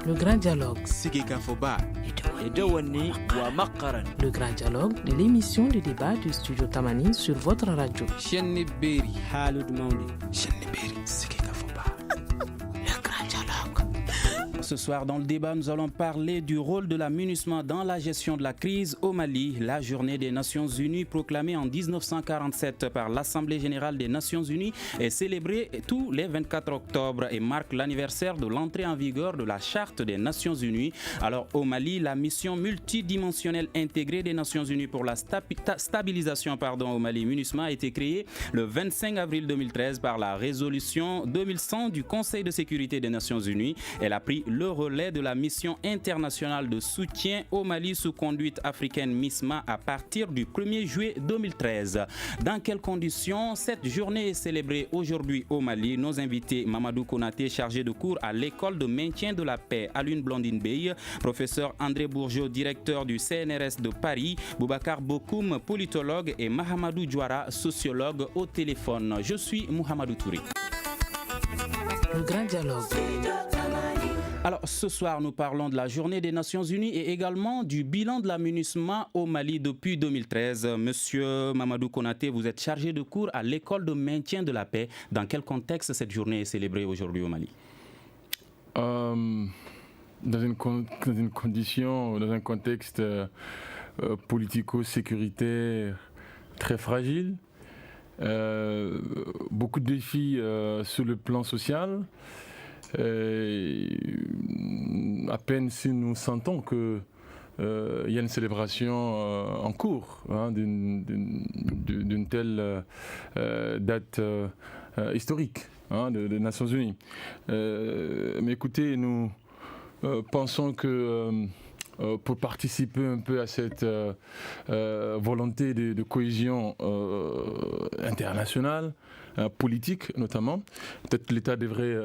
Le grand dialogue. Le grand dialogue de l'émission de débat du studio Tamani sur votre radio. Ce soir, dans le débat, nous allons parler du rôle de la MINUSMA dans la gestion de la crise au Mali. La journée des Nations Unies, proclamée en 1947 par l'Assemblée générale des Nations Unies, est célébrée tous les 24 octobre et marque l'anniversaire de l'entrée en vigueur de la Charte des Nations Unies. Alors, au Mali, la mission multidimensionnelle intégrée des Nations Unies pour la stabilisation au Mali, MINUSMA, a été créée le 25 avril 2013 par la résolution 2100 du Conseil de sécurité des Nations Unies. Elle a pris le relais de la mission internationale de soutien au Mali sous conduite africaine MISMA à partir du 1er juillet 2013. Dans quelles conditions cette journée est célébrée aujourd'hui au Mali? Nos invités, Mamadou Konaté, chargé de cours à l'école de maintien de la paix à Blondine Bey, professeur André Bourgeot, directeur du CNRS de Paris, Boubacar Bokoum, politologue, et Mahamadou Diouara, sociologue, au téléphone. Je suis Mouhamadou Touré. Le grand dialogue. Alors, ce soir, nous parlons de la journée des Nations Unies et également du bilan de la MINUSMA au Mali depuis 2013. Monsieur Mamadou Konaté, vous êtes chargé de cours à l'école de maintien de la paix. Dans quel contexte cette journée est célébrée aujourd'hui au Mali? Dans un contexte politico-sécuritaire très fragile, beaucoup de défis sur le plan social. À peine si nous sentons qu'il y a une célébration en cours d'une telle date historique des Nations Unies. Mais écoutez, nous pensons que pour participer un peu à cette volonté de cohésion internationale, politique notamment, peut-être que l'État devrait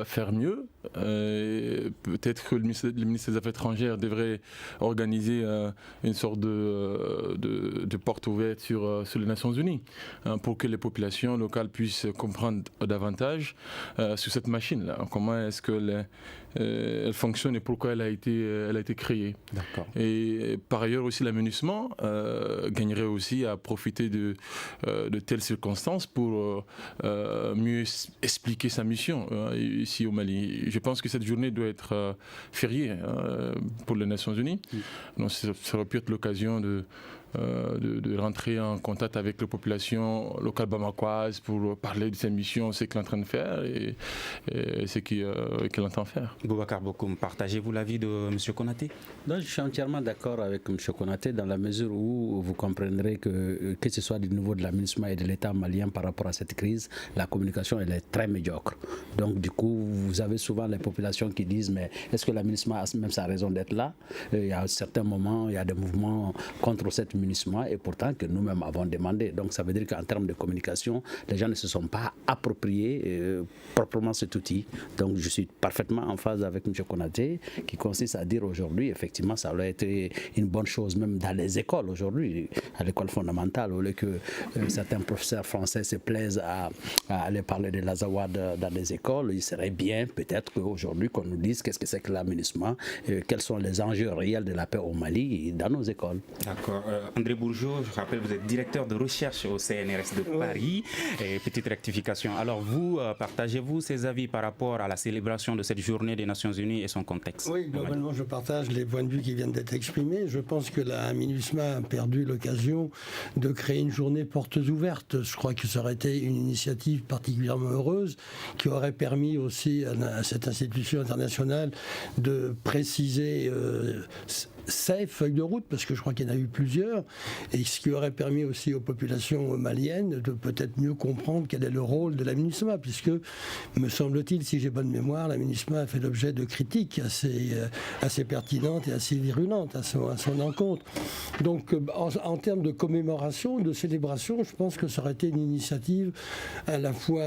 faire mieux. Peut-être que le ministère des Affaires étrangères devrait organiser une sorte de porte ouverte sur les Nations Unies pour que les populations locales puissent comprendre davantage sur cette machine-là. Comment est-ce que elle fonctionne et pourquoi elle a été créée. D'accord. Et par ailleurs aussi, la MINUSMA gagnerait aussi à profiter de telles circonstances pour mieux expliquer sa mission ici au Mali. Je pense que cette journée doit être fériée pour les Nations Unies. Donc ça aurait pu être l'occasion de rentrer en contact avec les populations locales bamakoises pour parler de ses missions, ce qu'elle est en train de faire et ce qu'elle entend faire. Boubacar Bokoum, partagez-vous l'avis de M. Konaté? Non, je suis entièrement d'accord avec M. Konaté dans la mesure où vous comprendrez que ce soit du niveau de la MINUSMA et de l'État malien par rapport à cette crise, la communication elle est très médiocre. Donc du coup, vous avez souvent les populations qui disent mais est-ce que la MINUSMA a même sa raison d'être là? Il y a certains moments, il y a des mouvements contre cette MINUSMA et pourtant que nous-mêmes avons demandé. Donc ça veut dire qu'en termes de communication, les gens ne se sont pas appropriés proprement cet outil. Donc je suis parfaitement en phase avec M. Konaté qui consiste à dire aujourd'hui, effectivement, ça aurait été une bonne chose même dans les écoles aujourd'hui, à l'école fondamentale, au lieu que certains professeurs français se plaisent à aller parler de l'Azawad dans les écoles. Il serait bien peut-être qu'aujourd'hui qu'on nous dise qu'est-ce que c'est que la MINUSMA, quels sont les enjeux réels de la paix au Mali dans nos écoles. D'accord. André Bourgeot, je rappelle, vous êtes directeur de recherche au CNRS de Paris. Et petite rectification. Alors vous, partagez-vous ces avis par rapport à la célébration de cette journée des Nations Unies et son contexte? Oui, globalement, je partage les points de vue qui viennent d'être exprimés. Je pense que la MINUSMA a perdu l'occasion de créer une journée portes ouvertes. Je crois que ça aurait été une initiative particulièrement heureuse qui aurait permis aussi à cette institution internationale de préciser ses feuilles de route, parce que je crois qu'il y en a eu plusieurs, et ce qui aurait permis aussi aux populations maliennes de peut-être mieux comprendre quel est le rôle de la MINUSMA, puisque, me semble-t-il, si j'ai bonne mémoire, la MINUSMA a fait l'objet de critiques assez pertinentes et assez virulentes à son encontre. Donc, en termes de commémoration, de célébration, je pense que ça aurait été une initiative à la fois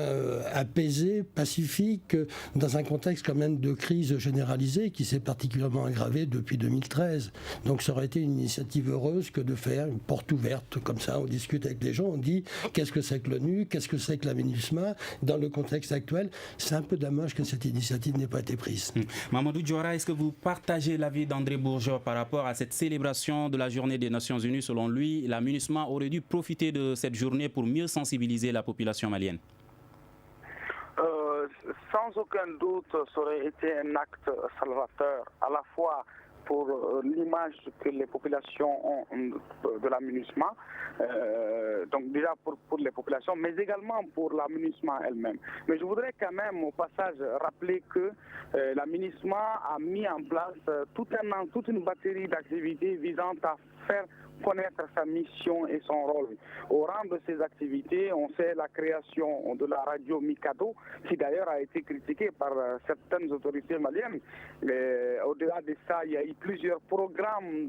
apaisée, pacifique, dans un contexte quand même de crise généralisée qui s'est particulièrement aggravée depuis 2013. base. Donc ça aurait été une initiative heureuse que de faire une porte ouverte, comme ça, on discute avec les gens, on dit qu'est-ce que c'est que l'ONU, qu'est-ce que c'est que la MINUSMA, dans le contexte actuel. C'est un peu dommage que cette initiative n'ait pas été prise. Mamadou Diawara, est-ce que vous partagez l'avis d'André Bourgeot par rapport à cette célébration de la journée des Nations Unies? Selon lui, la MINUSMA aurait dû profiter de cette journée pour mieux sensibiliser la population malienne. Sans aucun doute, ça aurait été un acte salvateur, à la fois pour l'image que les populations ont de la MINUSMA, donc déjà pour les populations, mais également pour la MINUSMA elle-même. Mais je voudrais quand même au passage rappeler que la MINUSMA a mis en place toute une batterie d'activités visant à faire connaître sa mission et son rôle. Au rang de ces activités, on sait la création de la radio Mikado, qui d'ailleurs a été critiquée par certaines autorités maliennes. Au-delà de ça, il y a eu plusieurs programmes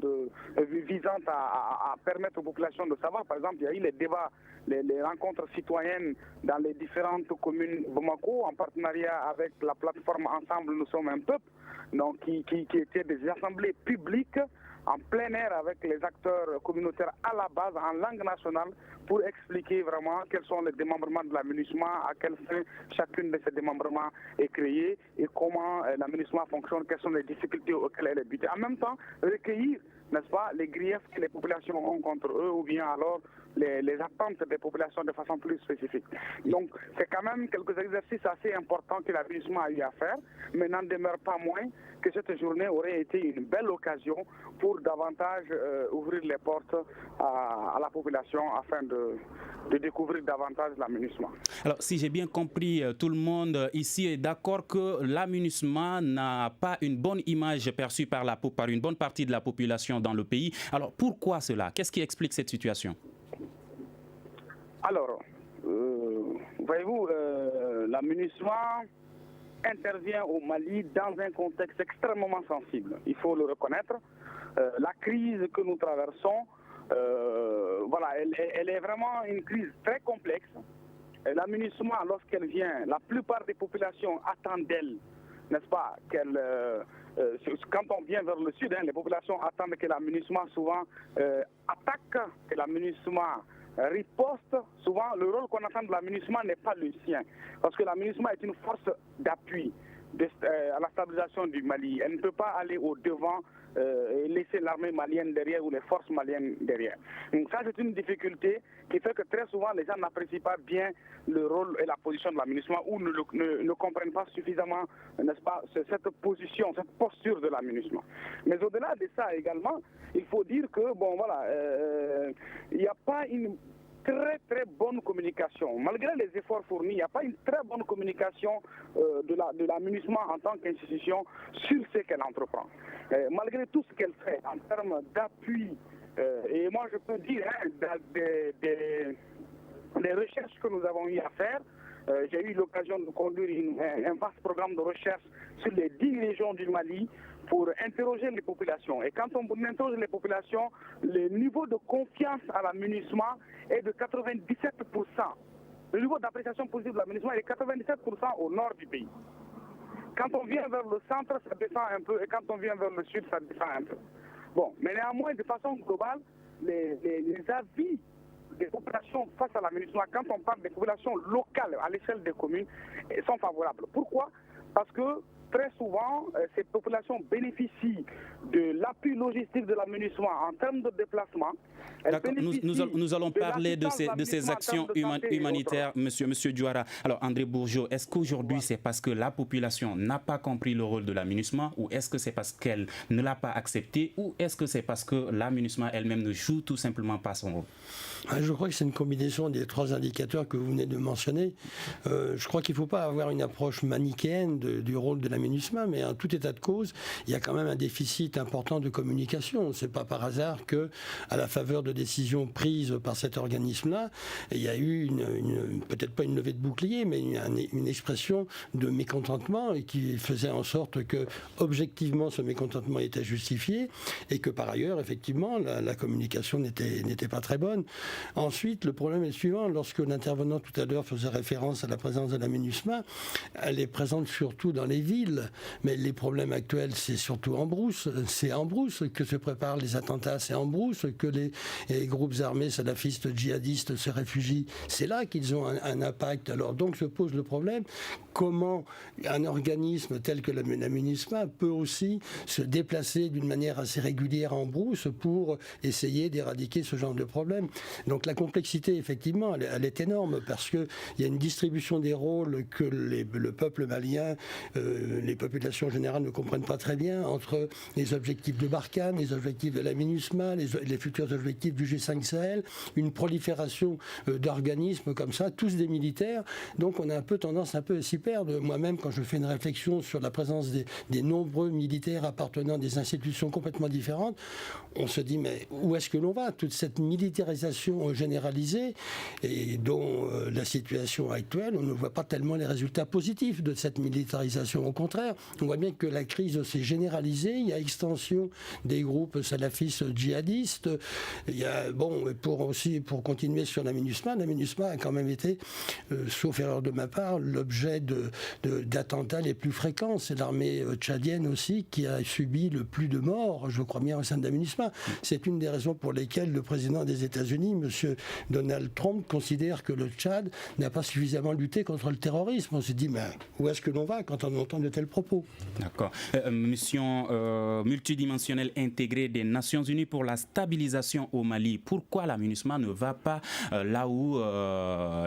visant à permettre aux populations de savoir. Par exemple, il y a eu les débats, les rencontres citoyennes dans les différentes communes de Bamako, en partenariat avec la plateforme Ensemble Nous Sommes un Peuple, donc qui étaient des assemblées publiques en plein air avec les acteurs communautaires à la base, en langue nationale, pour expliquer vraiment quels sont les démembrements de la MINUSMA, à quelle fin chacune de ces démembrements est créée et comment la MINUSMA fonctionne, quelles sont les difficultés auxquelles elle est butée. En même temps, recueillir, n'est-ce pas, les griefs que les populations ont contre eux ou bien alors les attentes des populations de façon plus spécifique. Donc, c'est quand même quelques exercices assez importants que la MINUSMA a eu à faire, mais n'en demeure pas moins que cette journée aurait été une belle occasion pour davantage ouvrir les portes à la population afin de découvrir davantage la MINUSMA. Alors, si j'ai bien compris, tout le monde ici est d'accord que la MINUSMA n'a pas une bonne image perçue par une bonne partie de la population dans le pays. Alors, pourquoi cela? Qu'est-ce qui explique cette situation? Alors, voyez-vous, la MINUSMA intervient au Mali dans un contexte extrêmement sensible, il faut le reconnaître. La crise que nous traversons, voilà, elle est vraiment une crise très complexe. La MINUSMA, lorsqu'elle vient, la plupart des populations attendent d'elle, n'est-ce pas, quand on vient vers le sud, les populations attendent que la MINUSMA souvent attaque, que la MINUSMA riposte. Souvent, le rôle qu'on attend de la MINUSMA n'est pas le sien, parce que la MINUSMA est une force d'appui à la stabilisation du Mali. Elle ne peut pas aller au-devant et laisser l'armée malienne derrière ou les forces maliennes derrière. Donc ça, c'est une difficulté qui fait que très souvent, les gens n'apprécient pas bien le rôle et la position de la MINUSMA ou ne comprennent pas suffisamment, n'est-ce pas, cette position, cette posture de la MINUSMA. Mais au-delà de ça également, il faut dire que, bon, voilà, il n'y a pas une très bonne communication. Malgré les efforts fournis, il n'y a pas une très bonne communication de la MINUSMA en tant qu'institution sur ce qu'elle entreprend. Malgré tout ce qu'elle fait en termes d'appui, et moi je peux dire, des recherches que nous avons eu à faire, j'ai eu l'occasion de conduire un vaste programme de recherche sur les 10 régions du Mali pour interroger les populations. Et quand on interroge les populations, le niveau de confiance à la MINUSMA est de 97%. Le niveau d'appréciation positive de la MINUSMA est de 97% au nord du pays. Quand on vient vers le centre, ça descend un peu, et quand on vient vers le sud, ça descend un peu. Bon, mais néanmoins, de façon globale, les avis des populations face à la MINUSMA, quand on parle des populations locales à l'échelle des communes, sont favorables. Pourquoi? Parce que très souvent, ces populations bénéficient de l'appui logistique de la MINUSMA en termes de déplacement. Nous allons parler de ces actions humanitaires, monsieur Diawara. Alors, André Bourgeot, est-ce qu'aujourd'hui, c'est parce que la population n'a pas compris le rôle de la MINUSMA, ou est-ce que c'est parce qu'elle ne l'a pas accepté, ou est-ce que c'est parce que la MINUSMA elle-même ne joue tout simplement pas son rôle? Je crois que c'est une combinaison des trois indicateurs que vous venez de mentionner. Je crois qu'il ne faut pas avoir une approche manichéenne du rôle de la MINUSMA, mais en tout état de cause, il y a quand même un déficit important de communication. Ce n'est pas par hasard que, à la faveur de décisions prises par cet organisme-là, il y a eu peut-être pas une levée de bouclier, mais une expression de mécontentement et qui faisait en sorte que, objectivement, ce mécontentement était justifié et que, par ailleurs, effectivement, la communication n'était pas très bonne. Ensuite, le problème est le suivant. Lorsque l'intervenant tout à l'heure faisait référence à la présence de la MINUSMA, elle est présente surtout dans les villes. ville. Mais les problèmes actuels, c'est surtout en brousse. C'est en brousse que se préparent les attentats. C'est en brousse que les groupes armés salafistes djihadistes se réfugient. C'est là qu'ils ont un impact. Alors donc se pose le problème, comment un organisme tel que la MINUSMA peut aussi se déplacer d'une manière assez régulière en brousse pour essayer d'éradiquer ce genre de problème. Donc la complexité, effectivement, elle est énorme parce qu'il y a une distribution des rôles que le peuple malien, les populations générales ne comprennent pas très bien entre les objectifs de Barkhane, les objectifs de la MINUSMA, les futurs objectifs du G5 Sahel, une prolifération d'organismes comme ça, tous des militaires. Donc on a un peu tendance à s'y perdre. Moi-même, quand je fais une réflexion sur la présence des nombreux militaires appartenant à des institutions complètement différentes, on se dit mais où est-ce que l'on va? Toute cette militarisation généralisée et dont la situation actuelle, on ne voit pas tellement les résultats positifs de cette militarisation. Au contraire, on voit bien que la crise s'est généralisée, il y a extension des groupes salafistes djihadistes, il y a, pour continuer sur la MINUSMA a quand même été, sauf erreur de ma part, l'objet d'attentats les plus fréquents. C'est l'armée tchadienne aussi qui a subi le plus de morts, je crois bien, au sein de la MINUSMA. C'est une des raisons pour lesquelles le président des États-Unis, M. Donald Trump, considère que le Tchad n'a pas suffisamment lutté contre le terrorisme. On se dit, mais où est-ce que l'on va quand on entend de tels propos? D'accord. Mission multidimensionnelle intégrée des Nations Unies pour la stabilisation au Mali. Pourquoi la MINUSMA ne va pas là où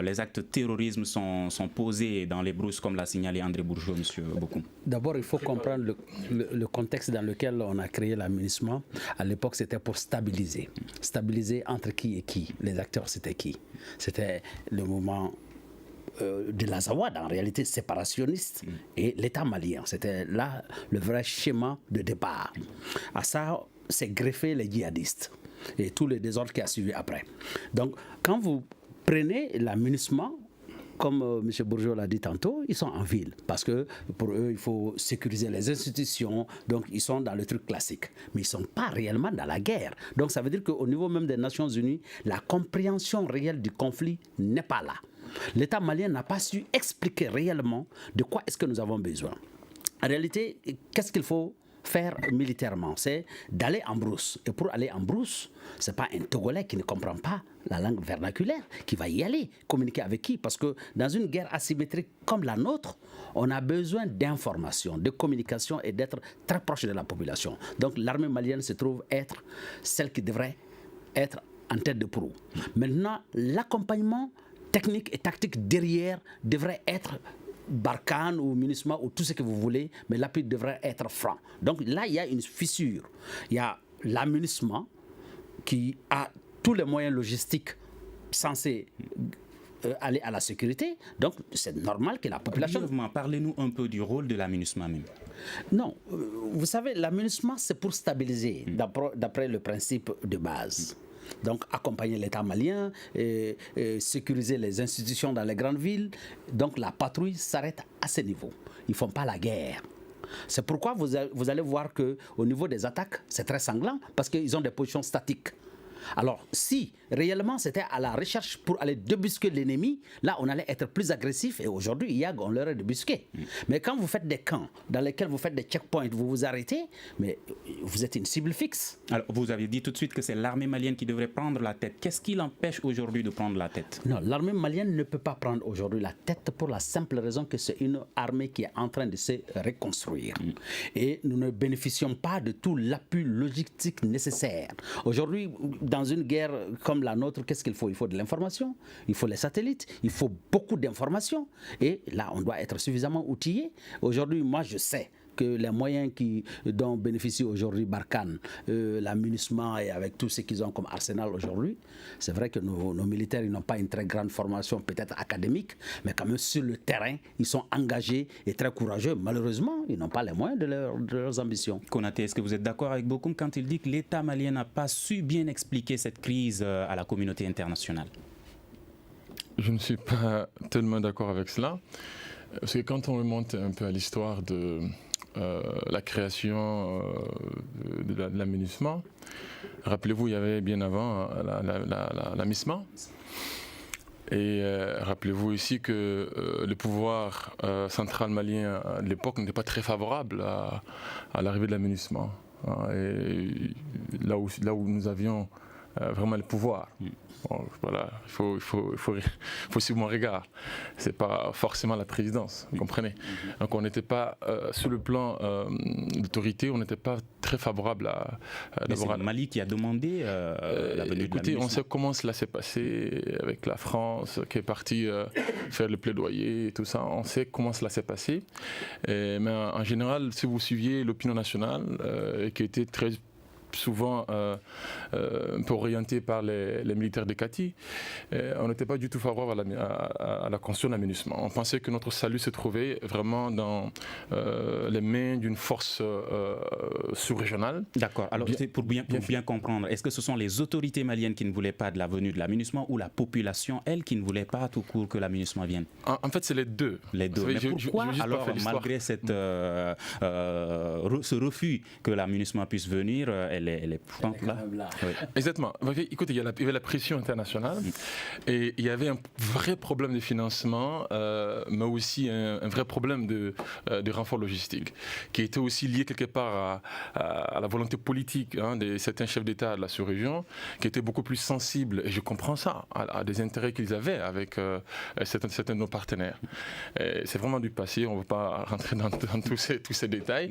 les actes de terrorisme sont posés dans les brousses, comme l'a signalé André Bourgeot, M. Bokoum? D'abord, il faut comprendre le contexte dans lequel on a créé la MINUSMA. À l'époque, c'était pour stabiliser. Stabiliser entre qui et qui? Les acteurs, c'était qui? C'était le mouvement de l'Azawad, en réalité séparationniste, et l'État malien. C'était là le vrai schéma de départ. À ça, c'est greffé les djihadistes et tous les désordres qui a suivi après. Donc, quand vous prenez la MINUSMA, comme M. Bourgeot l'a dit tantôt, ils sont en ville parce que pour eux, il faut sécuriser les institutions. Donc, ils sont dans le truc classique. Mais ils ne sont pas réellement dans la guerre. Donc, ça veut dire qu'au niveau même des Nations Unies, la compréhension réelle du conflit n'est pas là. L'État malien n'a pas su expliquer réellement de quoi est-ce que nous avons besoin. En réalité, qu'est-ce qu'il faut faire militairement? C'est d'aller en brousse. Et pour aller en brousse, ce n'est pas un Togolais qui ne comprend pas la langue vernaculaire qui va y aller. Communiquer avec qui? Parce que dans une guerre asymétrique comme la nôtre, on a besoin d'information, de communication et d'être très proche de la population. Donc l'armée malienne se trouve être celle qui devrait être en tête de proue. Maintenant, l'accompagnement technique et tactique derrière devrait être Barkhane ou MINUSMA ou tout ce que vous voulez, mais l'appui devrait être franc. Donc là, il y a une fissure. Il y a la MINUSMA qui a tous les moyens logistiques censés aller à la sécurité. Donc c'est normal que la population... Parlez-nous un peu du rôle de la MINUSMA même. Non, vous savez, la MINUSMA, c'est pour stabiliser, d'après le principe de base. Donc accompagner l'État malien, sécuriser les institutions dans les grandes villes. Donc la patrouille s'arrête à ce niveau. Ils ne font pas la guerre. C'est pourquoi vous allez voir qu'au niveau des attaques, c'est très sanglant parce qu'ils ont des positions statiques. Alors, si réellement c'était à la recherche pour aller débusquer l'ennemi, là on allait être plus agressif et aujourd'hui, IAG, on l'aurait débusqué. Mais quand vous faites des camps dans lesquels vous faites des checkpoints, vous vous arrêtez, mais vous êtes une cible fixe. Alors, vous avez dit tout de suite que c'est l'armée malienne qui devrait prendre la tête. Qu'est-ce qui l'empêche aujourd'hui de prendre la tête? Non, l'armée malienne ne peut pas prendre aujourd'hui la tête pour la simple raison que c'est une armée qui est en train de se reconstruire. Et nous ne bénéficions pas de tout l'appui logistique nécessaire. Aujourd'hui, dans une guerre comme la nôtre, qu'est-ce qu'il faut? Il faut de l'information, il faut les satellites, il faut beaucoup d'informations. Et là, on doit être suffisamment outillé. Aujourd'hui, moi, je sais que les moyens dont bénéficie aujourd'hui Barkhane, la MINUSMA et avec tout ce qu'ils ont comme arsenal aujourd'hui, c'est vrai que nos militaires, ils n'ont pas une très grande formation peut-être académique, mais quand même sur le terrain, ils sont engagés et très courageux. Malheureusement, ils n'ont pas les moyens de leurs ambitions. Konaté, est-ce que vous êtes d'accord avec Bokoum quand il dit que l'État malien n'a pas su bien expliquer cette crise à la communauté internationale? Je ne suis pas tellement d'accord avec cela. Parce que quand on remonte un peu à l'histoire de la création de la MINUSMA, rappelez-vous, il y avait bien avant la MISMA. Et rappelez-vous aussi que le pouvoir central malien de l'époque n'était pas très favorable à l'arrivée de la MINUSMA. Et là où nous avions vraiment le pouvoir. Bon, voilà, il faut suivre mon regard. C'est pas forcément la présidence, vous comprenez. Donc on n'était pas sur le plan d'autorité, on n'était pas très favorable à Mais c'est le Mali qui a demandé la venue écoutez, de la on sait comment cela s'est passé avec la France qui est partie faire le plaidoyer et tout ça. On sait comment cela s'est passé. Mais en général, si vous suiviez l'opinion nationale, qui était très souvent un peu orienté par les militaires de Kati, on n'était pas du tout favorable à la construction de la MINUSMA. On pensait que notre salut se trouvait vraiment dans les mains d'une force sous-régionale. D'accord. Alors, pour bien comprendre, est-ce que ce sont les autorités maliennes qui ne voulaient pas de la venue de la MINUSMA ou la population, elle, qui ne voulait pas tout court que la MINUSMA vienne? En fait, c'est les deux. Les deux. Mais pourquoi, alors, malgré ce refus que la MINUSMA puisse venir, elle est pourtant là. Oui. Exactement. Écoutez, il y avait la pression internationale et il y avait un vrai problème de financement, mais aussi un vrai problème de renfort logistique, qui était aussi lié quelque part à la volonté politique de certains chefs d'État de la sous-région, qui étaient beaucoup plus sensibles, et je comprends ça, à des intérêts qu'ils avaient avec certains de nos partenaires. C'est vraiment du passé, on ne veut pas rentrer dans tous ces détails,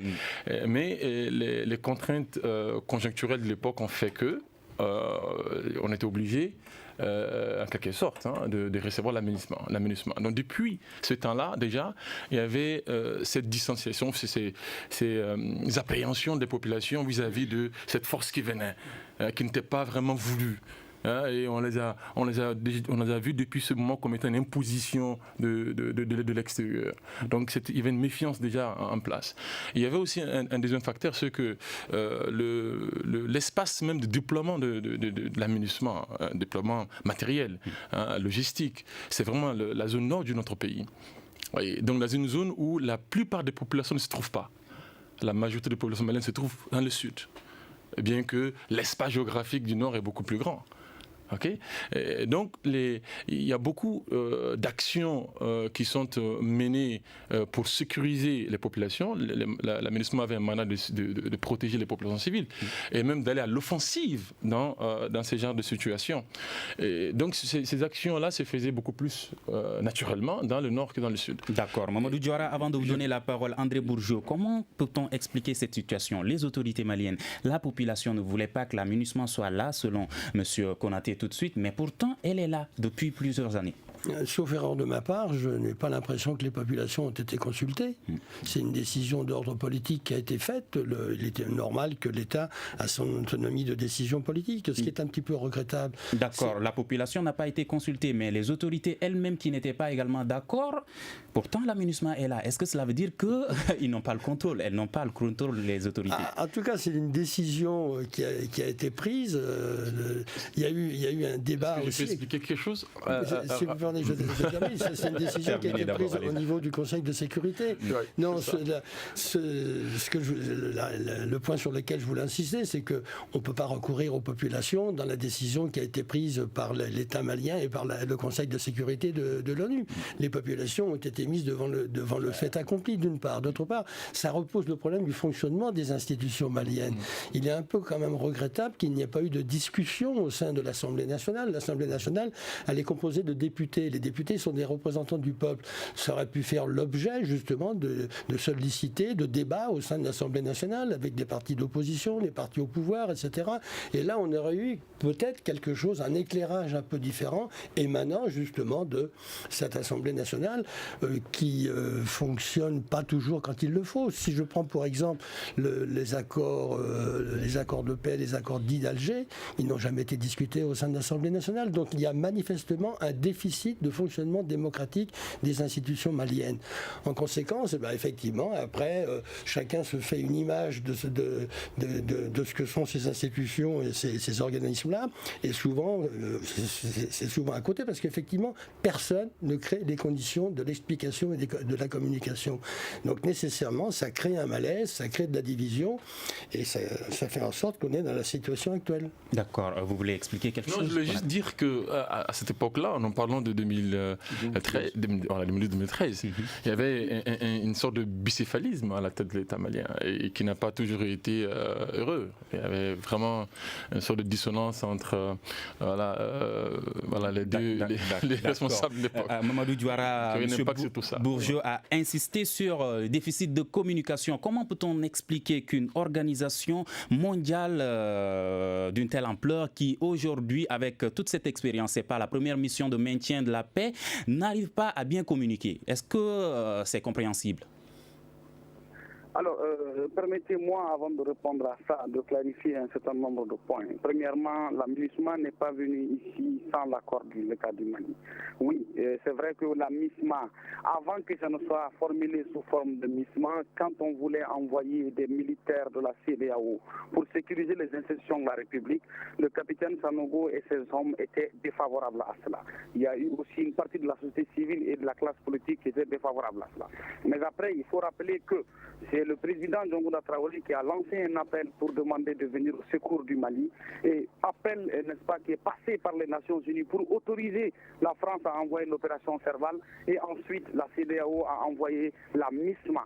mais les contraintes conjoncturelles de l'époque ont fait que on était obligé en quelque sorte de recevoir la MINUSMA. Donc depuis ce temps-là déjà il y avait cette distanciation, ces appréhensions des populations vis-à-vis de cette force qui venait, qui n'était pas vraiment voulue. Et on les a vus depuis ce moment comme étant une imposition de l'extérieur. Donc il y avait une méfiance déjà en place. Il y avait aussi un deuxième facteur, c'est que l'espace même de déploiement de la MINUSMA, un déploiement matériel, logistique, c'est vraiment la zone nord de notre pays. Et donc dans une zone où la plupart des populations ne se trouvent pas. La majorité des populations maliennes se trouvent dans le sud, bien que l'espace géographique du nord est beaucoup plus grand. Okay. Donc il y a beaucoup d'actions qui sont menées pour sécuriser les populations. La MINUSMA avait un mandat de protéger les populations civiles et même d'aller à l'offensive dans ces genres de situations. Et donc ces actions-là se faisaient beaucoup plus naturellement dans le nord que dans le sud. D'accord. Mamadou Diawara, avant de vous donner la parole, André Bourgeot, comment peut-on expliquer cette situation? Les autorités maliennes, la population ne voulait pas que la MINUSMA soit là, selon M. Konaté, tout de suite, mais pourtant elle est là depuis plusieurs années. Sauf erreur de ma part, je n'ai pas l'impression que les populations ont été consultées. C'est une décision d'ordre politique qui a été faite. Il était normal que l'État a son autonomie de décision politique, ce qui est un petit peu regrettable. D'accord, la population n'a pas été consultée, mais les autorités elles-mêmes qui n'étaient pas également d'accord, pourtant la MINUSMA est là. Est-ce que cela veut dire qu'ils n'ont pas le contrôle? Elles n'ont pas le contrôle, les autorités. En tout cas, c'est une décision qui a été prise. Il y a eu un débat aussi. Je peux expliquer quelque chose? C'est une décision qui a été prise au niveau du Conseil de sécurité. Non, le point sur lequel je voulais insister, c'est qu'on ne peut pas recourir aux populations dans la décision qui a été prise par l'État malien et par le Conseil de sécurité de l'ONU. Les populations ont été mises devant le fait accompli, d'une part. D'autre part, ça repose le problème du fonctionnement des institutions maliennes. Il est un peu quand même regrettable qu'il n'y ait pas eu de discussion au sein de l'Assemblée nationale. L'Assemblée nationale, elle est composée de députés. Les députés sont des représentants du peuple. Ça aurait pu faire l'objet justement de solliciter, de débats au sein de l'Assemblée nationale avec des partis d'opposition, les partis au pouvoir, etc. Et là, on aurait eu peut-être quelque chose, un éclairage un peu différent émanant justement de cette Assemblée nationale qui fonctionne pas toujours quand il le faut. Si je prends pour exemple les accords de paix, les accords dits d'Alger, ils n'ont jamais été discutés au sein de l'Assemblée nationale. Donc il y a manifestement un déficit de fonctionnement démocratique des institutions maliennes. En conséquence, effectivement, après, chacun se fait une image de ce que sont ces institutions et ces organismes-là, et souvent, c'est souvent à côté, parce qu'effectivement, personne ne crée les conditions de l'explication et de la communication. Donc nécessairement, ça crée un malaise, ça crée de la division, et ça fait en sorte qu'on est dans la situation actuelle. D'accord. Vous voulez expliquer quelque chose? Je voulais juste dire qu'à cette époque-là, en parlant de 2013. Il y avait une sorte de bicéphalisme à la tête de l'État malien et qui n'a pas toujours été heureux. Il y avait vraiment une sorte de dissonance entre les deux les responsables de l'époque. Mamadou Diawara, M. Bourgeot a insisté sur le déficit de communication. Comment peut-on expliquer qu'une organisation mondiale d'une telle ampleur qui aujourd'hui, avec toute cette expérience, c'est pas la première mission de maintien de la paix, n'arrive pas à bien communiquer? Est-ce que c'est compréhensible? Alors, permettez-moi, avant de répondre à ça, de clarifier un certain nombre de points. Premièrement, la MINUSMA n'est pas venue ici sans l'accord de l'État du Mali. Oui, c'est vrai que la MINUSMA, avant que ça ne soit formulé sous forme de MINUSMA, quand on voulait envoyer des militaires de la CEDEAO pour sécuriser les institutions de la République, le capitaine Sanogo et ses hommes étaient défavorables à cela. Il y a eu aussi une partie de la société civile et de la classe politique qui était défavorable à cela. Mais après, il faut rappeler que c'est le président Djongouda Traoré qui a lancé un appel pour demander de venir au secours du Mali, et appel, n'est-ce pas, qui est passé par les Nations Unies pour autoriser la France à envoyer l'opération Serval, et ensuite la CEDEAO a envoyé la MINUSMA.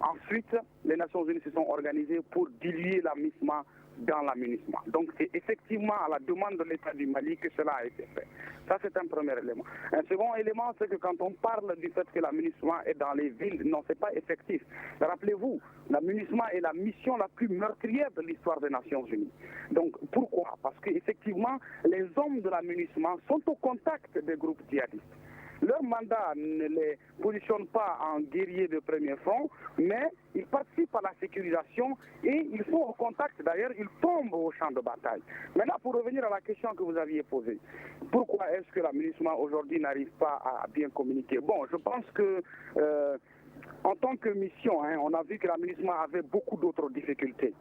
Ensuite, les Nations Unies se sont organisées pour diluer la MINUSMA dans la MINUSMA. Donc c'est effectivement à la demande de l'État du Mali que cela a été fait. Ça, c'est un premier élément. Un second élément, c'est que quand on parle du fait que la MINUSMA est dans les villes, non, c'est pas effectif. Rappelez-vous, la MINUSMA est la mission la plus meurtrière de l'histoire des Nations Unies. Donc pourquoi? Parce qu'effectivement, les hommes de la MINUSMA sont au contact des groupes djihadistes. Leur mandat ne les positionne pas en guerriers de premier front, mais ils participent à la sécurisation et ils sont au contact. D'ailleurs, ils tombent au champ de bataille. Maintenant, pour revenir à la question que vous aviez posée, pourquoi est-ce que la MINUSMA aujourd'hui n'arrive pas à bien communiquer? Bon, je pense que en tant que mission, on a vu que la MINUSMA avait beaucoup d'autres difficultés.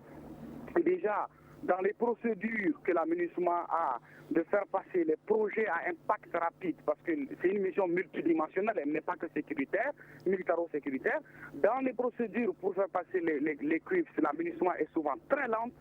Et déjà, dans les procédures que la MINUSMA a de faire passer les projets à impact rapide, parce que c'est une mission multidimensionnelle, elle n'est pas que sécuritaire, militaro-sécuritaire. Dans les procédures pour faire passer les cuivres, la MINUSMA est souvent très lente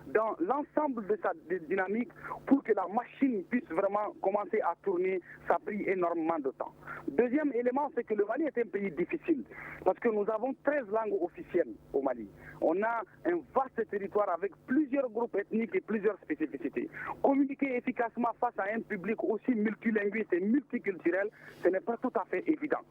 dans l'ensemble de sa dynamique. Pour que la machine puisse vraiment commencer à tourner, ça a pris énormément de temps. Deuxième élément, c'est que le Mali est un pays difficile, parce que nous avons 13 langues officielles au Mali. On a un vaste territoire avec plusieurs groupes ethniques et plusieurs spécificités. Communiquer efficacement face à un public aussi multilinguiste et multiculturel, ce n'est pas tout à fait évident.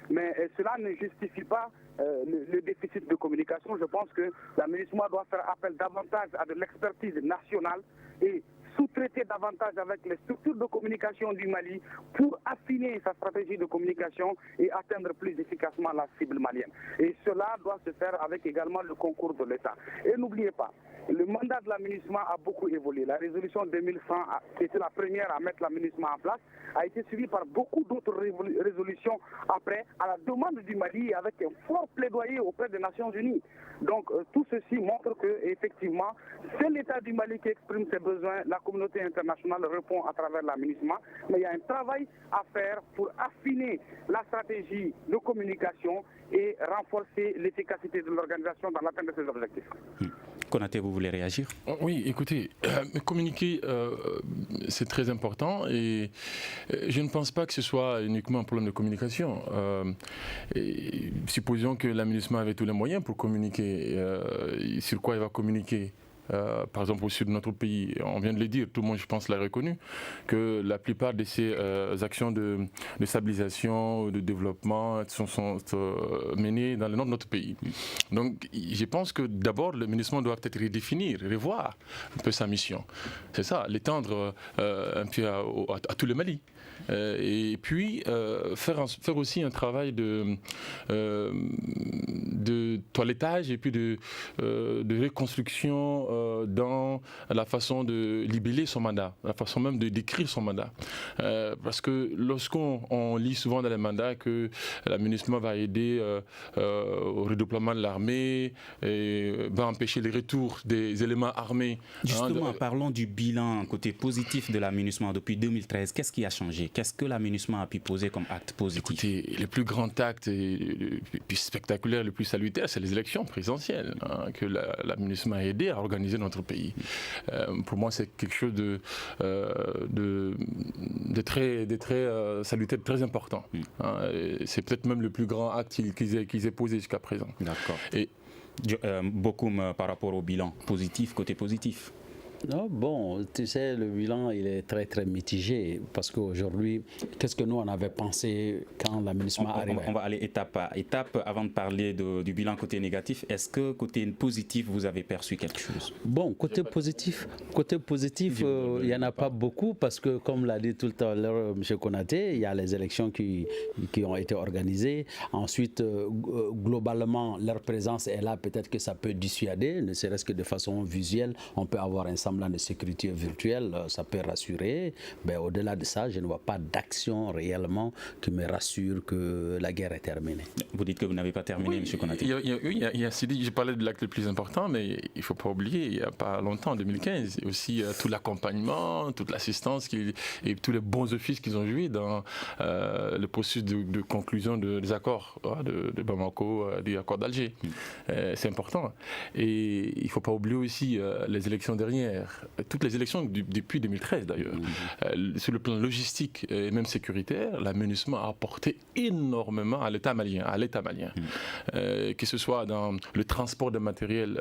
Mais cela ne justifie pas le déficit de communication. Je pense que la MINUSMA doit faire appel davantage à de l'expertise nationale et sous-traiter davantage avec les structures de communication du Mali pour affiner sa stratégie de communication et atteindre plus efficacement la cible malienne. Et cela doit se faire avec également le concours de l'État. Et n'oubliez pas, le mandat de la MINUSMA a beaucoup évolué. La résolution 2100, qui était la première à mettre la MINUSMA en place, a été suivie par beaucoup d'autres résolutions après, à la demande du Mali, avec un fort plaidoyer auprès des Nations Unies. Donc tout ceci montre que effectivement, c'est l'État du Mali qui exprime ses besoins. La communauté internationale répond à travers la MINUSMA, mais il y a un travail à faire pour affiner la stratégie de communication et renforcer l'efficacité de l'organisation dans l'atteinte de ses objectifs. Konaté, vous voulez réagir? Oui, écoutez, communiquer, c'est très important et je ne pense pas que ce soit uniquement un problème de communication. Supposons que la MINUSMA avait tous les moyens pour communiquer. Sur quoi elle va communiquer? Par exemple au sud de notre pays, on vient de le dire, tout le monde je pense l'a reconnu, que la plupart de ces actions de stabilisation, de développement sont menées dans le nord de notre pays. Donc je pense que d'abord le MINUSMA doit peut-être redéfinir, revoir un peu sa mission. C'est ça, l'étendre un peu à tout le Mali. Et puis faire aussi un travail de toilettage et puis de reconstruction dans la façon de libeller son mandat, la façon même de décrire son mandat. Parce que lorsqu'on lit souvent dans les mandats que la MINUSMA va aider au redéploiement de l'armée, va empêcher le retour des éléments armés. Justement, parlons du bilan côté positif de la MINUSMA depuis 2013. Qu'est-ce qui a changé? Qu'est-ce que la MINUSMA a pu poser comme acte positif? Écoutez, le plus grand acte, le plus spectaculaire, le plus salutaire, c'est les élections présidentielles que la MINUSMA a aidé à organiser déstabiliser notre pays. Pour moi, c'est quelque chose de très salutaire, très important. C'est peut-être même le plus grand acte qu'ils aient posé jusqu'à présent. D'accord. Et beaucoup par rapport au bilan, côté positif. Non, bon, tu sais, le bilan, il est très, très mitigé parce qu'aujourd'hui, qu'est-ce que nous, on avait pensé quand l'aménagement arrivait? On va aller étape par étape avant de parler du bilan côté négatif. Est-ce que côté positif, vous avez perçu quelque chose? Bon, côté positif, il n'y en a pas beaucoup parce que, comme l'a dit tout à l'heure M. Konaté, il y a les élections qui ont été organisées. Ensuite, globalement, leur présence est là. Peut-être que ça peut dissuader, ne serait-ce que de façon visuelle. On peut avoir un semblant de sécurité virtuelle, ça peut rassurer. Mais au-delà de ça, je ne vois pas d'action réellement qui me rassure que la guerre est terminée. Vous dites que vous n'avez pas terminé, M. Konaté. Je parlais de l'acte le plus important, mais il ne faut pas oublier, il n'y a pas longtemps, en 2015, il y a aussi tout l'accompagnement, toute l'assistance et tous les bons offices qu'ils ont joués dans le processus de conclusion des accords de Bamako, des accords d'Alger. C'est important. Et il ne faut pas oublier aussi les élections dernières. Toutes les élections depuis 2013 d'ailleurs. Sur le plan logistique et même sécuritaire, la MINUSMA a apporté énormément à l'État malien. Que ce soit dans le transport de matériel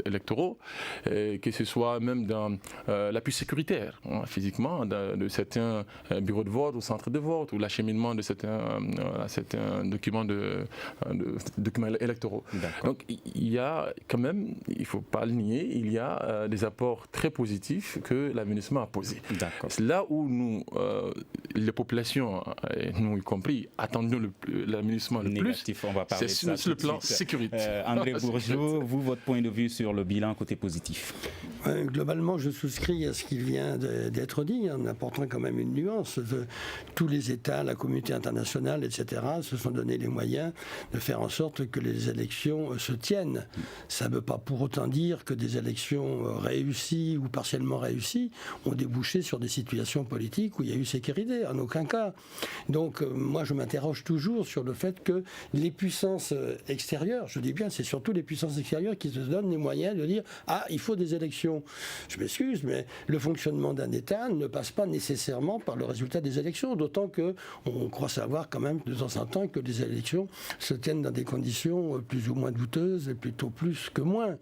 électoraux, que ce soit même dans l'appui sécuritaire, physiquement, de certains bureaux de vote ou centres de vote, ou l'acheminement de certains documents électoraux. Donc il y a quand même, il ne faut pas le nier, il y a des apports très positifs que l'aménagement a posés. C'est là où nous, les populations, nous y compris, attendions l'aménagement le plus. C'est sur le plan sécuritaire. André Bourgeot, vous, votre point de vue sur le bilan côté positif? Globalement, je souscris à ce qui vient d'être dit, en apportant quand même une nuance. Tous les États, la communauté internationale, etc., se sont donné les moyens de faire en sorte que les élections se tiennent. Ça ne veut pas pour autant dire que des élections réussies ou partiellement réussies ont débouché sur des situations politiques où il y a eu sécurité, en aucun cas. Donc moi je m'interroge toujours sur le fait que les puissances extérieures, je dis bien c'est surtout les puissances extérieures qui se donnent les moyens de dire il faut des élections. Je m'excuse, mais le fonctionnement d'un État ne passe pas nécessairement par le résultat des élections, d'autant qu'on croit savoir quand même de temps en temps que les élections se tiennent dans des conditions plus ou moins douteuses et plutôt plus que moins.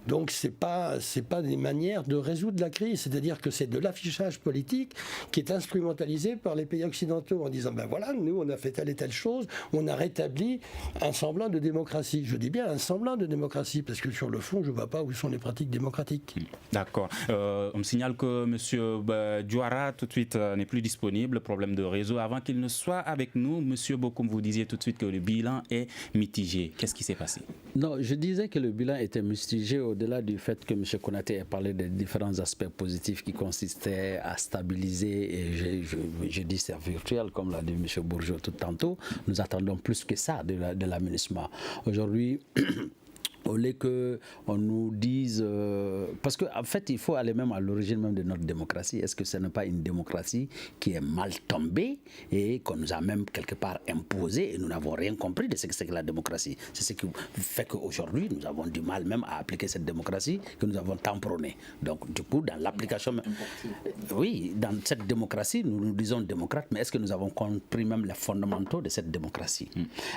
Donc c'est pas des manières de résoudre la crise, c'est-à-dire que c'est de l'affichage politique qui est instrumentalisé par les pays occidentaux en disant voilà, nous on a fait telle et telle chose, on a rétabli un semblant de démocratie. Je dis bien un semblant de démocratie parce que sur le fond je ne vois pas où sont les pratiques démocratiques. D'accord. On me signale que M. Diouara tout de suite n'est plus disponible, problème de réseau. Avant qu'il ne soit avec nous, M. Bokoum, vous disiez tout de suite que le bilan est mitigé. Qu'est-ce qui s'est passé? Non, je disais que le bilan était mitigé au-delà du fait que M. Konaté a parlé des différents aspects positifs qui consistaient à stabiliser, et je dis c'est virtuel, comme l'a dit M. Bourgeot tout tantôt. Nous attendons plus que ça de l'aménagement. Aujourd'hui, au lieu qu'on nous dise... parce qu'en fait, il faut aller même à l'origine même de notre démocratie. Est-ce que ce n'est pas une démocratie qui est mal tombée et qu'on nous a même quelque part imposée et nous n'avons rien compris de ce que c'est que la démocratie? C'est ce qui fait qu'aujourd'hui, nous avons du mal même à appliquer cette démocratie que nous avons tant prônée. Donc, du coup, dans l'application... Oui, dans cette démocratie, nous nous disons démocrates, mais est-ce que nous avons compris même les fondamentaux de cette démocratie?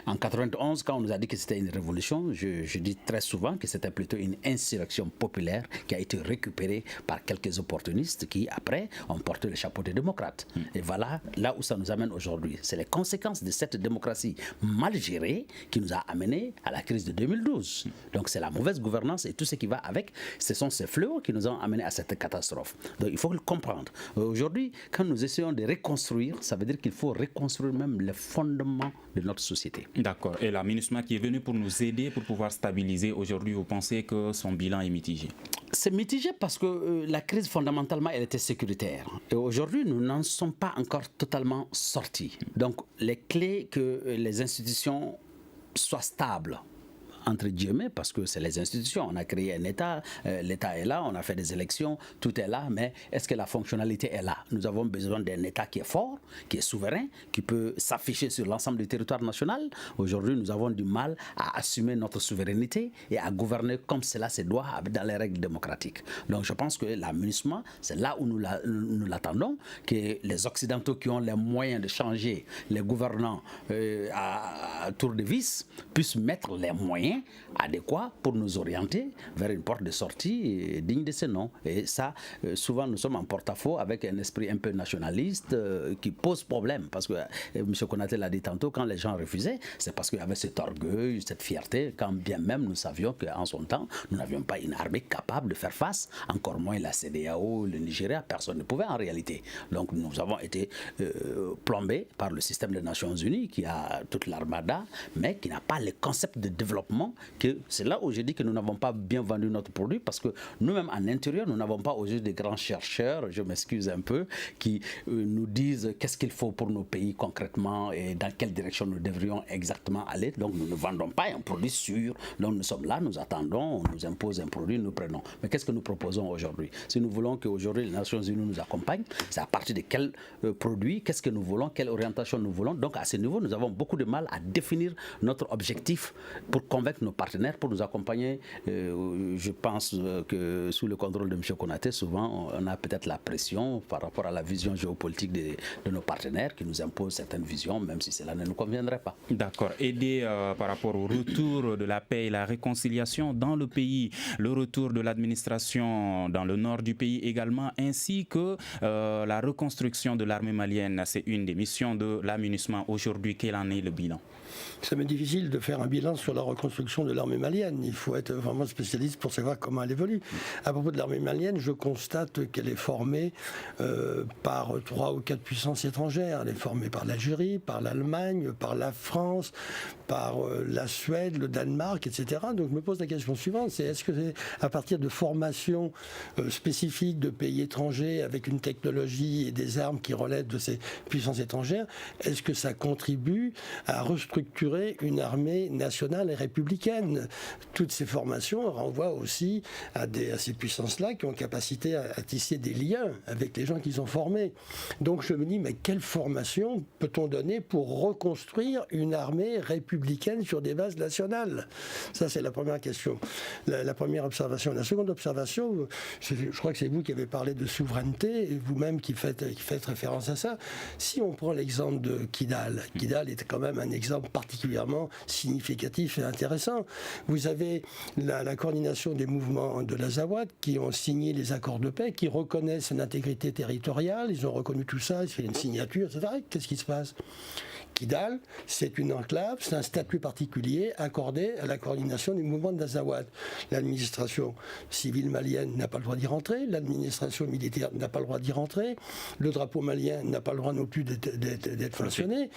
En 91, quand on nous a dit que c'était une révolution, je dis très souvent que c'était plutôt une insurrection populaire qui a été récupérée par quelques opportunistes qui, après, ont porté le chapeau de démocrates. Et voilà là où ça nous amène aujourd'hui. C'est les conséquences de cette démocratie mal gérée qui nous a amenés à la crise de 2012. Donc c'est la mauvaise gouvernance et tout ce qui va avec. Ce sont ces fléaux qui nous ont amenés à cette catastrophe. Donc il faut le comprendre. Aujourd'hui, quand nous essayons de reconstruire, ça veut dire qu'il faut reconstruire même les fondements de notre société. D'accord. Et la MINUSMA qui est venue pour nous aider, pour pouvoir stabiliser, aujourd'hui, vous pensez que son bilan est mitigé? C'est mitigé parce que la crise, fondamentalement, elle était sécuritaire. Et aujourd'hui, nous n'en sommes pas encore totalement sortis. Donc, les clés que les institutions soient stables entre guillemets, parce que c'est les institutions. On a créé un État, l'État est là, on a fait des élections, tout est là, mais est-ce que la fonctionnalité est là? Nous avons besoin d'un État qui est fort, qui est souverain, qui peut s'afficher sur l'ensemble du territoire national. Aujourd'hui, nous avons du mal à assumer notre souveraineté et à gouverner comme cela se doit dans les règles démocratiques. Donc je pense que la MINUSMA, c'est là où nous l'attendons, que les Occidentaux qui ont les moyens de changer les gouvernants à tour de vis puissent mettre les moyens adéquats pour nous orienter vers une porte de sortie digne de ce nom. Et ça, souvent nous sommes en porte-à-faux avec un esprit un peu nationaliste qui pose problème. Parce que M. Konaté l'a dit tantôt, quand les gens refusaient, c'est parce qu'il y avait cet orgueil, cette fierté, quand bien même nous savions qu'en son temps, nous n'avions pas une armée capable de faire face, encore moins la CEDEAO, le Nigeria, personne ne pouvait en réalité. Donc nous avons été plombés par le système des Nations Unies qui a toute l'armada, mais qui n'a pas le concept de développement. C'est là où je dis que nous n'avons pas bien vendu notre produit, parce que nous-mêmes en intérieur, nous n'avons pas aujourd'hui des grands chercheurs, je m'excuse un peu, qui nous disent qu'est-ce qu'il faut pour nos pays concrètement et dans quelle direction nous devrions exactement aller. Donc nous ne vendons pas un produit sûr. Donc nous sommes là, nous attendons, on nous impose un produit, nous prenons. Mais qu'est-ce que nous proposons aujourd'hui? Si nous voulons qu'aujourd'hui les Nations Unies nous accompagnent, c'est à partir de quel produit, qu'est-ce que nous voulons, quelle orientation nous voulons. Donc à ce niveau, nous avons beaucoup de mal à définir notre objectif pour convaincre nos partenaires, pour nous accompagner. Je pense que sous le contrôle de M. Konaté, souvent on a peut-être la pression par rapport à la vision géopolitique de nos partenaires qui nous impose certaines visions, même si cela ne nous conviendrait pas. D'accord. Aider par rapport au retour de la paix et la réconciliation dans le pays, le retour de l'administration dans le nord du pays également, ainsi que la reconstruction de l'armée malienne. C'est une des missions de la MINUSMA aujourd'hui. Quel en est le bilan? Ça m'est difficile de faire un bilan sur la reconstruction de l'armée malienne. Il faut être vraiment spécialiste pour savoir comment elle évolue. À propos de l'armée malienne, je constate qu'elle est formée par 3 ou 4 puissances étrangères. Elle est formée par l'Algérie, par l'Allemagne, par la France, par la Suède, le Danemark, etc. Donc je me pose la question suivante, c'est est-ce que c'est à partir de formations spécifiques de pays étrangers avec une technologie et des armes qui relèvent de ces puissances étrangères, est-ce que ça contribue à restructurer une armée nationale et républicaine? Toutes ces formations renvoient aussi à ces puissances-là qui ont capacité à tisser des liens avec les gens qu'ils ont formés. Donc je me dis, mais quelle formation peut-on donner pour reconstruire une armée républicaine sur des bases nationales? Ça, c'est la première question. La première observation. La seconde observation, je crois que c'est vous qui avez parlé de souveraineté, et vous-même qui faites référence à ça. Si on prend l'exemple de Kidal, Kidal est quand même un exemple particulièrement significatif et intéressant. Vous avez la coordination des mouvements de l'Azawad qui ont signé les accords de paix, qui reconnaissent l'intégrité territoriale, ils ont reconnu tout ça, ils ont fait une signature, etc. Qu'est-ce qui se passe? Kidal, c'est une enclave, c'est un statut particulier accordé à la coordination des mouvements de l'Azawad. L'administration civile malienne n'a pas le droit d'y rentrer, l'administration militaire n'a pas le droit d'y rentrer, le drapeau malien n'a pas le droit non plus d'être mentionné.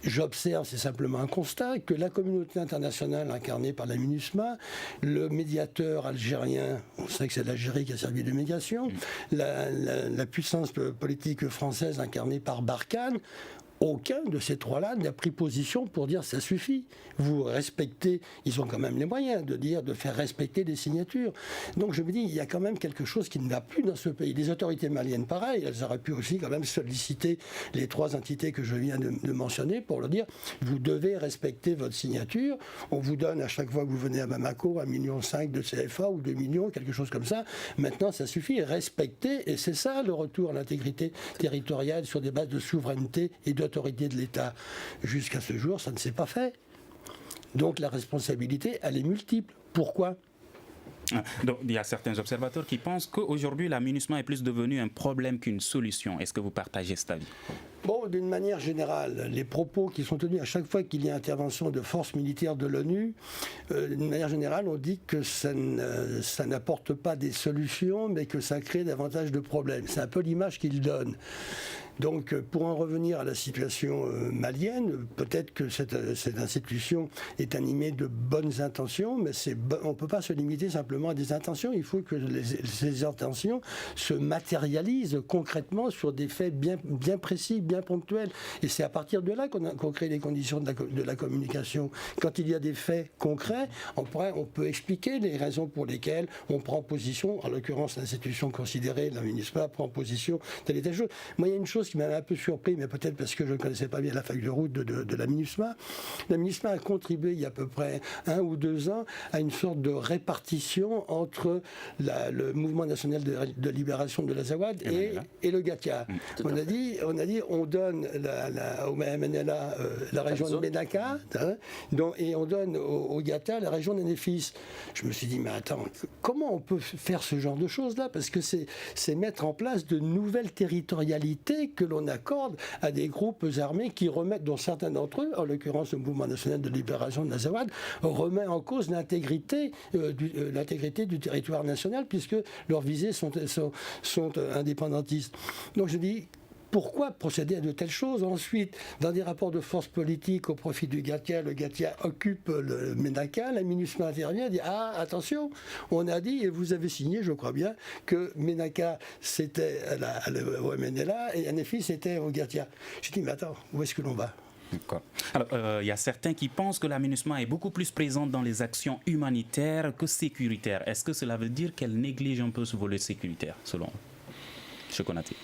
J'observe, c'est simplement un constat, que la communauté internationale incarnée par la MINUSMA, le médiateur algérien, on sait que c'est l'Algérie qui a servi de médiation, la puissance politique française incarnée par Barkhane, aucun de ces trois-là n'a pris position pour dire ça suffit. Vous respectez, ils ont quand même les moyens de faire respecter les signatures. Donc je me dis, il y a quand même quelque chose qui ne va plus dans ce pays. Les autorités maliennes, pareil, elles auraient pu aussi quand même solliciter les 3 entités que je viens de mentionner pour leur dire, vous devez respecter votre signature. On vous donne à chaque fois que vous venez à Bamako 1,5 million de CFA ou 2 millions, quelque chose comme ça. Maintenant, ça suffit, respectez, et c'est ça le retour à l'intégrité territoriale sur des bases de souveraineté et d'autorité de l'État. Jusqu'à ce jour, ça ne s'est pas fait. Donc la responsabilité, elle est multiple. Pourquoi ? Donc, il y a certains observateurs qui pensent qu'aujourd'hui, la MINUSMA est plus devenue un problème qu'une solution. Est-ce que vous partagez cet avis ? Bon, d'une manière générale, les propos qui sont tenus à chaque fois qu'il y a intervention de forces militaires de l'ONU, d'une manière générale, on dit que ça n'apporte pas des solutions, mais que ça crée davantage de problèmes. C'est un peu l'image qu'ils donnent. Donc, pour en revenir à la situation malienne, peut-être que cette institution est animée de bonnes intentions, mais on ne peut pas se limiter simplement à des intentions. Il faut que ces intentions se matérialisent concrètement sur des faits bien précis, bien ponctuels. Et c'est à partir de là qu'on crée les conditions de la communication. Quand il y a des faits concrets, on peut expliquer les raisons pour lesquelles on prend position. En l'occurrence, l'institution considérée, la MINUSMA, prend position telle et telle chose. Moi, il y a une chose qui m'avait un peu surpris, mais peut-être parce que je ne connaissais pas bien la feuille de route de la MINUSMA. La MINUSMA a contribué il y a à peu près 1 ou 2 ans à une sorte de répartition entre le mouvement national de libération de l'Azawad et le Gatia. On a dit on donne au MNLA la région de Ménaka, et on donne au Gatia la région d'Anéfis. Je me suis dit, mais attends, comment on peut faire ce genre de choses-là? Parce que c'est mettre en place de nouvelles territorialités que l'on accorde à des groupes armés qui remettent, dont certains d'entre eux, en l'occurrence le mouvement national de libération de l'Azawad, remet en cause l'intégrité du territoire national, puisque leurs visées sont indépendantistes. Donc je dis, pourquoi procéder à de telles choses? Ensuite, dans des rapports de force politique au profit du Gatia, le Gatia occupe le Ménaka, la MINUSMA intervient et dit, ah, attention, on a dit, et vous avez signé, je crois bien, que Ménaka c'était au MNLA et Anéfis c'était au Gatia. Je dis, mais attends, où est-ce que l'on va? Alors, il y a certains qui pensent que la MINUSMA est beaucoup plus présente dans les actions humanitaires que sécuritaires. Est-ce que cela veut dire qu'elle néglige un peu ce volet sécuritaire, selon M. Konaté?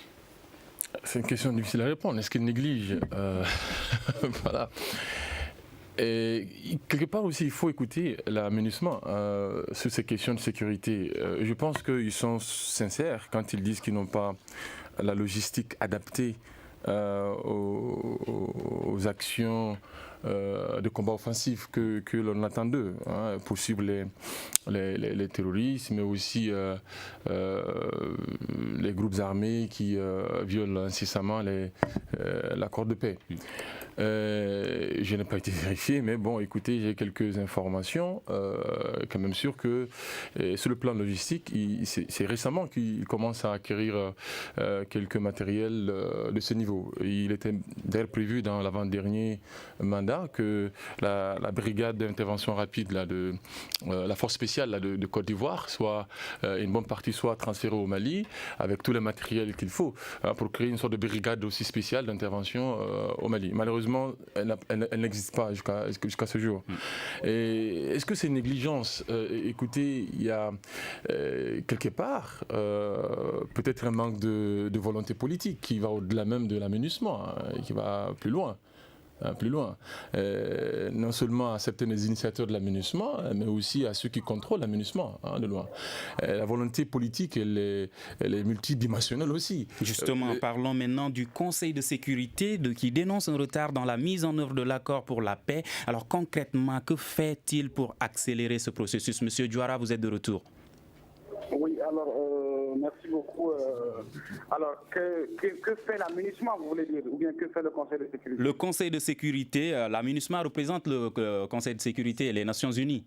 C'est une question difficile à répondre. Est-ce qu'elle néglige Voilà. Et quelque part aussi, il faut écouter la MINUSMA sur ces questions de sécurité. Je pense qu'ils sont sincères quand ils disent qu'ils n'ont pas la logistique adaptée aux actions de combat offensif que l'on attend d'eux, pour suivre les terroristes, mais aussi les groupes armés qui violent incessamment l'accord de paix. Je n'ai pas été vérifié, mais bon, écoutez, j'ai quelques informations, quand même sûr que sur le plan logistique, c'est récemment qu'ils commencent à acquérir quelques matériels de ce niveau. Il était d'ailleurs prévu dans l'avant-dernier mandat que la brigade d'intervention rapide de la force spéciale de Côte d'Ivoire, soit une bonne partie soit transférée au Mali avec tous les matériels qu'il faut pour créer une sorte de brigade aussi spéciale d'intervention au Mali. Malheureusement, elle n'existe pas jusqu'à ce jour. Et est-ce que c'est une négligence? Écoutez, il y a quelque part peut-être un manque de volonté politique qui va au-delà même de la MINUSMA, qui va plus loin. Non seulement à certains des initiateurs de la MINUSMA, mais aussi à ceux qui contrôlent la MINUSMA, de loin. La volonté politique, elle est multidimensionnelle aussi. Justement, parlons maintenant du Conseil de sécurité qui dénonce un retard dans la mise en œuvre de l'accord pour la paix. Alors concrètement, que fait-il pour accélérer ce processus? Monsieur Diawara, vous êtes de retour. Oui, alors, merci beaucoup. Alors, que fait la MINUSMA, vous voulez dire, ou bien que fait le Conseil de sécurité? Le Conseil de sécurité, la MINUSMA représente le Conseil de sécurité et les Nations Unies.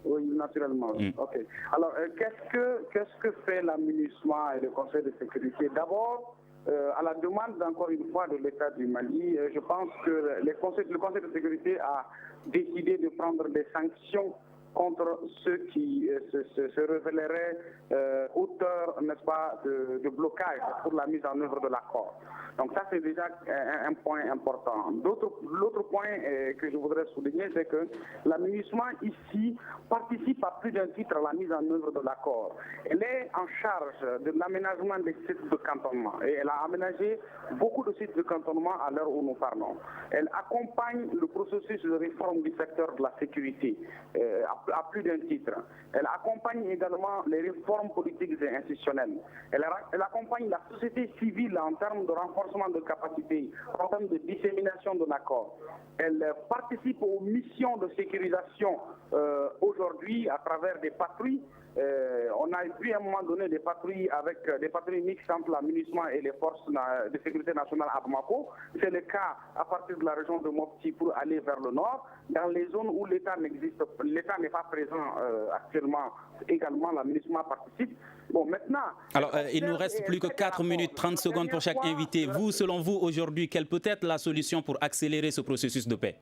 Oui, naturellement. Ok. Alors, qu'est-ce que fait la MINUSMA et le Conseil de sécurité? D'abord, à la demande, encore une fois, de l'État du Mali, je pense que le Conseil de sécurité a décidé de prendre des sanctions contre ceux qui se révéleraient auteurs, n'est-ce pas, de blocage pour la mise en œuvre de l'accord. Donc ça, c'est déjà un point important. L'autre point que je voudrais souligner, c'est que la MINUSMA ici participe à plus d'un titre à la mise en œuvre de l'accord. Elle est en charge de l'aménagement des sites de cantonnement et elle a aménagé beaucoup de sites de cantonnement à l'heure où nous parlons. Elle accompagne le processus de réforme du secteur de la sécurité à plus d'un titre. Elle accompagne également les réformes politiques et institutionnelles. Elle accompagne la société civile en termes de renforcement de capacité, en termes de dissémination de l'accord. Elle participe aux missions de sécurisation aujourd'hui à travers des patrouilles. On a vu à un moment donné des patrouilles mixtes entre la MINUSMA et les forces de sécurité nationale à Bamako. C'est le cas à partir de la région de Mopti pour aller vers le nord. Dans les zones où l'État n'est pas présent actuellement, également la MINUSMA participe. Bon, maintenant... Alors, il nous reste plus que 4 minutes 30 secondes pour chaque invité. Vous, selon vous, aujourd'hui, quelle peut être la solution pour accélérer ce processus de paix?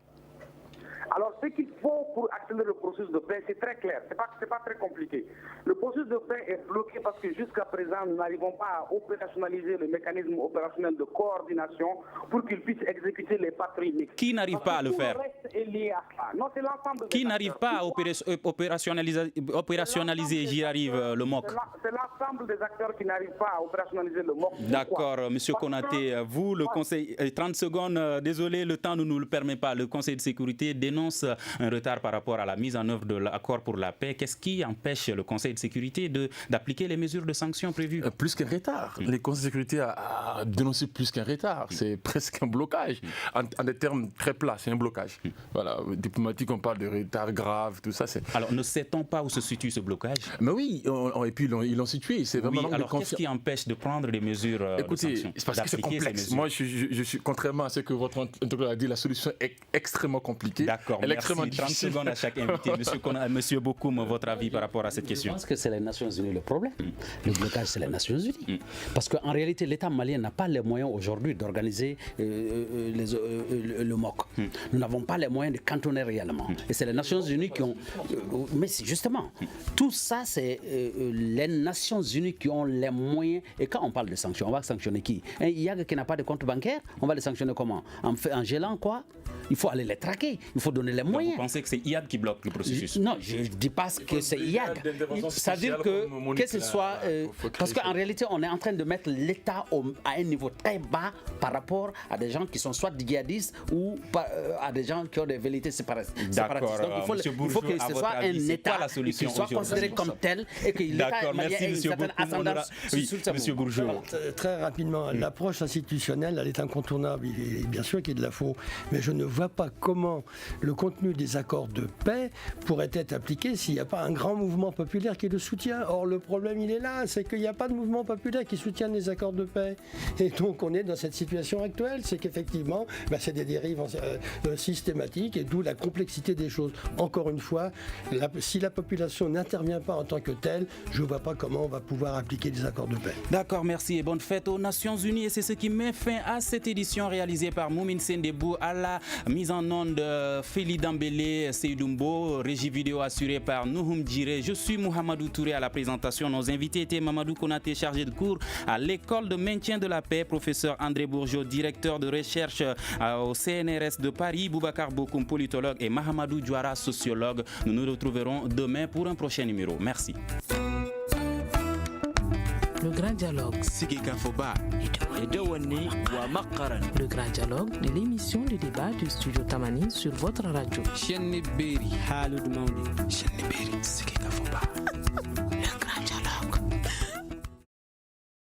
Alors, ce qu'il faut pour accélérer le processus de paix, c'est très clair, c'est pas très compliqué. Le processus de paix est bloqué parce que jusqu'à présent, nous n'arrivons pas à opérationnaliser le mécanisme opérationnel de coordination pour qu'il puisse exécuter les patrouilles mixtes. Qui n'arrive pas à le faire? Non, c'est l'ensemble. Qui n'arrive pas à opérationnaliser, j'y arrive, le MOC? C'est l'ensemble des acteurs qui n'arrivent pas à opérationnaliser le MOC. D'accord, Monsieur Konaté, vous, le Conseil, 30 secondes, désolé, le temps ne nous le permet pas. Le Conseil de sécurité dénonce un retard par rapport à la mise en œuvre de l'accord pour la paix. Qu'est-ce qui empêche le Conseil de sécurité d'appliquer les mesures de sanctions prévues? Plus qu'un retard. Le Conseil de sécurité a dénoncé plus qu'un retard. C'est presque un blocage. En des termes très plats, c'est un blocage. Voilà, diplomatique, on parle de retard grave, tout ça. Alors, ne sait-on pas où se situe ce blocage? Mais oui, et puis ils l'ont situé. C'est vraiment alors, qu'est-ce qui empêche de prendre des mesures de sanctions? C'est parce que c'est complexe. Moi, je suis, contrairement à ce que votre interlocuteur a dit, la solution est extrêmement compliquée. D'accord, merci. 30 secondes à chaque invité. Monsieur Bokoum, votre avis par rapport à cette question? Je pense que c'est les Nations Unies le problème. Le blocage, c'est les Nations Unies. Parce qu'en réalité, l'État malien n'a pas les moyens aujourd'hui d'organiser le MOC. Nous n'avons pas les moyens de cantonner réellement. Et c'est les Nations Unies qui ont... mais justement, tout ça, c'est les Nations Unies qui ont les moyens. Et quand on parle de sanctions, on va sanctionner qui? Un IAG qui n'a pas de compte bancaire, on va les sanctionner comment? En gelant quoi? Il faut aller les traquer, il faut donner les moyens. Donc vous pensez que c'est IAG qui bloque le processus? Non, je ne dis pas que c'est IAG. C'est-à-dire que ce soit... parce qu'en réalité, on est en train de mettre l'État à un niveau très bas par rapport à des gens qui sont soit djihadistes ou à des gens qui ont des velléités séparatistes. D'accord. Donc il faut que ce soit un État qui soit considéré comme tel et que l'État malien ait une certaine ascendance sur ce Monsieur Bourgeois. Très rapidement, l'approche institutionnelle, elle est incontournable. Bien sûr qu'il la faut, mais je ne vois pas comment le contenu des accords de paix pourrait être appliqué s'il n'y a pas un grand mouvement populaire qui le soutient. Or, le problème, il est là, c'est qu'il n'y a pas de mouvement populaire qui soutient les accords de paix. Et donc, on est dans cette situation actuelle, c'est qu'effectivement, c'est des dérives systématiques et d'où la complexité des choses. Encore une fois, si la population n'intervient pas en tant que telle, je ne vois pas comment on va pouvoir appliquer les accords de paix. D'accord, merci et bonne fête aux Nations Unies. Et c'est ce qui met fin à cette édition réalisée par Moumine Sendebou à la mise en onde de Feli Dambélé, Seydumbo, régie vidéo assurée par Nouhoum Djire. Je suis Mohamedou Touré à la présentation. Nos invités étaient Mamadou Konaté, chargé de cours à l'école de maintien de la paix, professeur André Bourgeot, directeur de recherche au CNRS de Paris, Boubacar Bokoum, politologue, et Mahamadou Diouara, sociologue. Nous nous retrouverons demain pour un prochain numéro. Merci. Le grand dialogue. Le grand dialogue de l'émission de débat du studio Tamani sur votre radio.